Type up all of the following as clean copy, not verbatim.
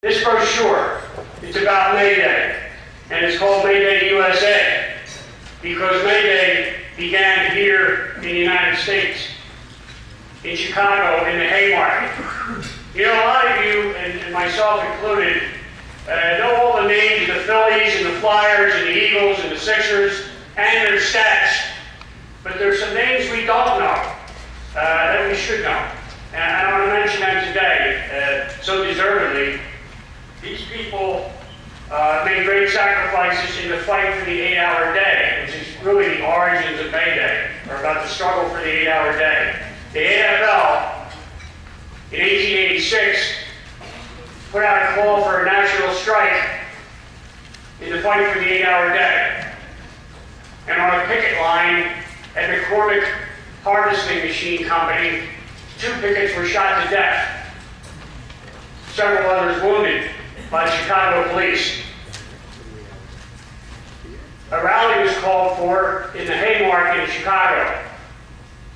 This brochure, it's about May Day, and it's called May Day USA, because May Day began here in the United States, in Chicago, in the Haymarket. You know, a lot of you, and myself included, know all the names of the Phillies and the Flyers and the Eagles and the Sixers and their stats, but there's some names we don't know that we should know. And I want to mention them today, so deservedly. These people made great sacrifices in the fight for the 8-hour day, which is really the origins of May Day, or about the struggle for the 8-hour day. The AFL, in 1886, put out a call for a national strike in the fight for the 8-hour day. And on a picket line at McCormick Harvesting Machine Company, 2 pickets were shot to death. Several others wounded by the Chicago police. A rally was called for in the Haymarket in Chicago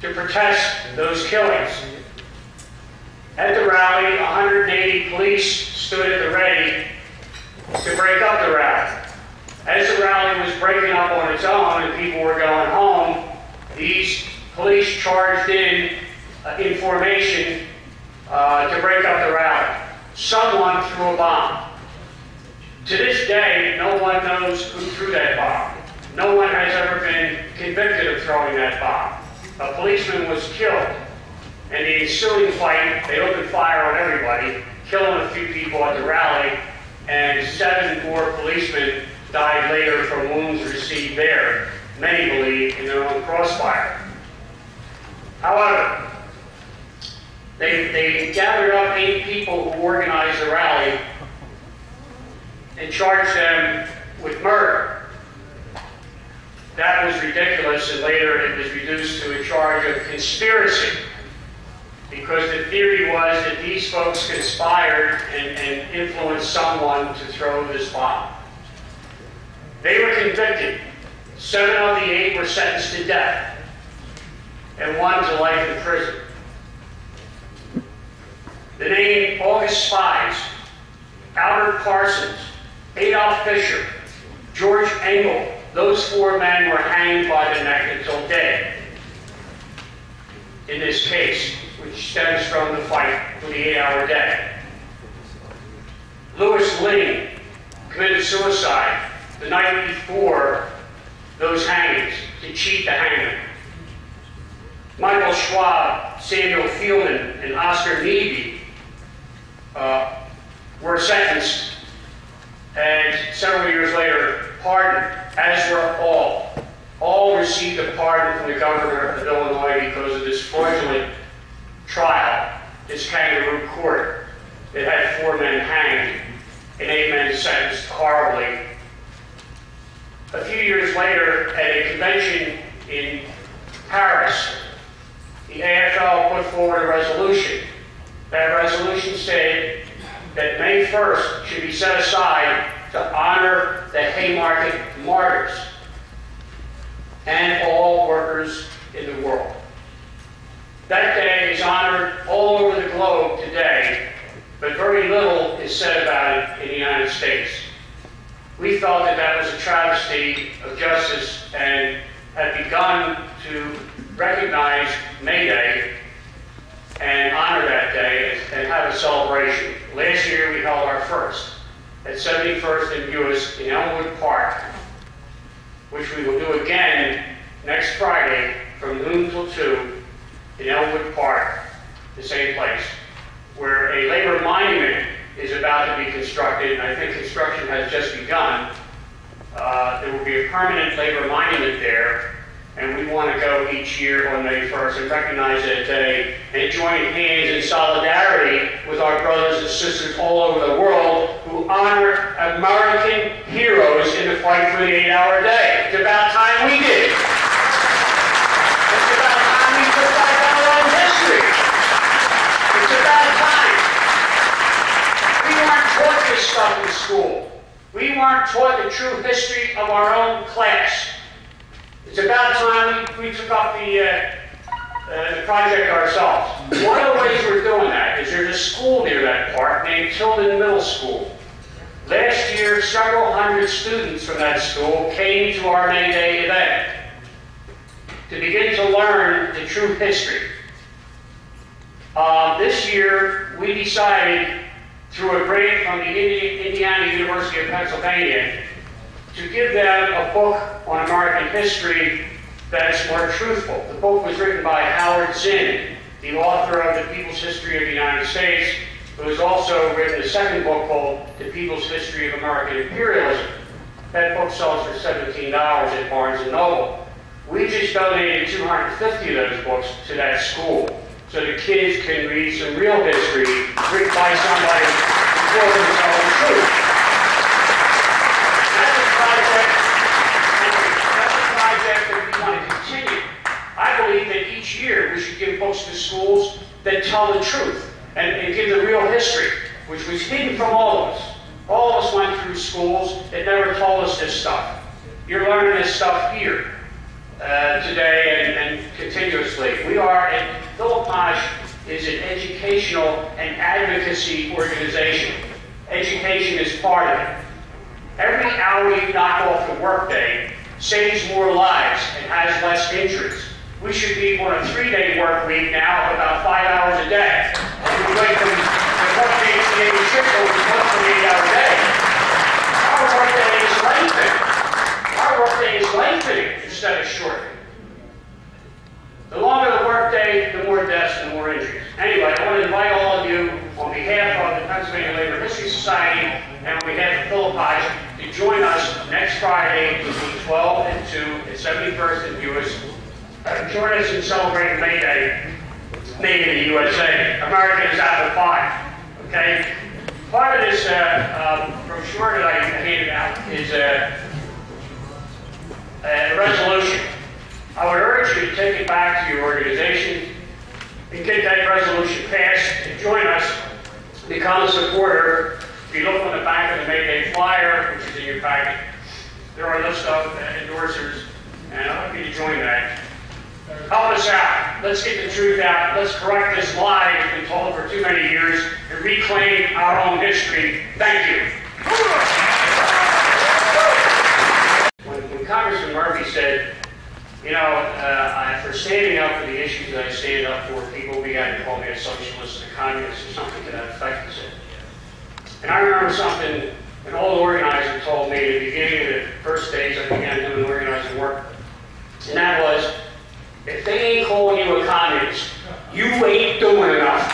to protest those killings. At the rally, 180 police stood at the ready to break up the rally. As the rally was breaking up on its own and people were going home, these police charged in formation to break up the rally. Someone threw a bomb. To this day, no one knows who threw that bomb. No one has ever been convicted of throwing that bomb. A policeman was killed. And the ensuing fight, they opened fire on everybody, killing a few people at the rally, and 7 more policemen died later from wounds received there, many believe in their own crossfire. However, they gathered up 8 people who organized the rally and charged them with murder. That was ridiculous, and later it was reduced to a charge of conspiracy, because the theory was that these folks conspired and influenced someone to throw this bomb. They were convicted. 7 of the 8 were sentenced to death, and 1 to life in prison. The name August Spies, Albert Parsons, Adolf Fisher, George Engel, those 4 men were hanged by the neck until dead in this case, which stems from the fight for the 8-hour day. Louis Ling committed suicide the night before those hangings to cheat the hangman. Michael Schwab, Samuel Fieldman, and Oscar Neebe were sentenced and several years later pardoned, as were all. All received a pardon from the governor of Illinois because of this fraudulent trial, this kangaroo court that had 4 men hanged and 8 men sentenced horribly. A few years later, at a convention in Paris, the AFL put forward a resolution. That resolution said that May 1st should be set aside to honor the Haymarket martyrs and all workers in the world. That day is honored all over the globe today, but very little is said about it in the United States. We felt that that was a travesty of justice and had begun to recognize May Day and honor that day and have a celebration. Last year we held our first at 71st and Buist in Elmwood Park, which we will do again next Friday from noon till 2 in Elmwood Park, the same place, where a labor monument is about to be constructed, and I think construction has just begun. There will be a permanent labor monument there, and we want to go each year on May 1st and recognize that day and join hands in solidarity with our brothers and sisters all over the world who honor American heroes in the fight for the 8-hour day. It's about time we did. It's about time we put back our own history. It's about time. We weren't taught this stuff in school. We weren't taught the true history of our own class. It's about time we took up the the project ourselves. One of the ways we're doing that is there's a school near that park named Tilden Middle School. Last year, several hundred students from that school came to our May Day event to begin to learn the true history. This year, we decided, through a grant from the Indiana University of Pennsylvania, to give them a book on American history that's more truthful. The book was written by Howard Zinn, the author of The People's History of the United States, who has also written a second book called The People's History of American Imperialism. That book sells for $17 at Barnes & Noble. We just donated 250 of those books to that school so the kids can read some real history written by somebody who told them the truth. That's a project that we want to continue. I believe that each year we should give books to schools that tell the truth and give the real history, which was hidden from all of us. All of us went through schools that never told us this stuff. You're learning this stuff here today and continuously. We are, PLHS is an educational and advocacy organization. Education is part of it. Every hour you knock off the workday saves more lives and has less injuries. We should be on a 3-day work week now, about 5 hours a day. We wait for the workday to be able to triple to work for 8 hours a day. Our workday is lengthening. Our workday is lengthening instead of shortening. The longer the workday, the more deaths and more injuries. Anyway, I want to invite all of you on behalf of the Pennsylvania Labor History Society and on behalf of PLHS to join us next Friday between 12 and 2 at 71st and Buist. Join us in celebrating May Day, made in the USA. America is out of 5. Okay? Part of this brochure that I handed out is a resolution. I would urge you to take it back to your organization and get that resolution passed and join us, become a supporter. If you look on the back of the May Day flyer, which is in your packet, there are a list of endorsers, and I'd like you to join that. Help us out. Let's get the truth out. Let's correct this lie that's been told for too many years and reclaim our own history. Thank you. When Congressman Murphy said, you know, for standing up for the issues that I stand up for, people began to call me a socialist, a communist, or something to that effect, he said. And I remember something an old organizer told me at the beginning of the first days I began doing organizing work, and that was, if they ain't calling you a communist, you ain't doing enough.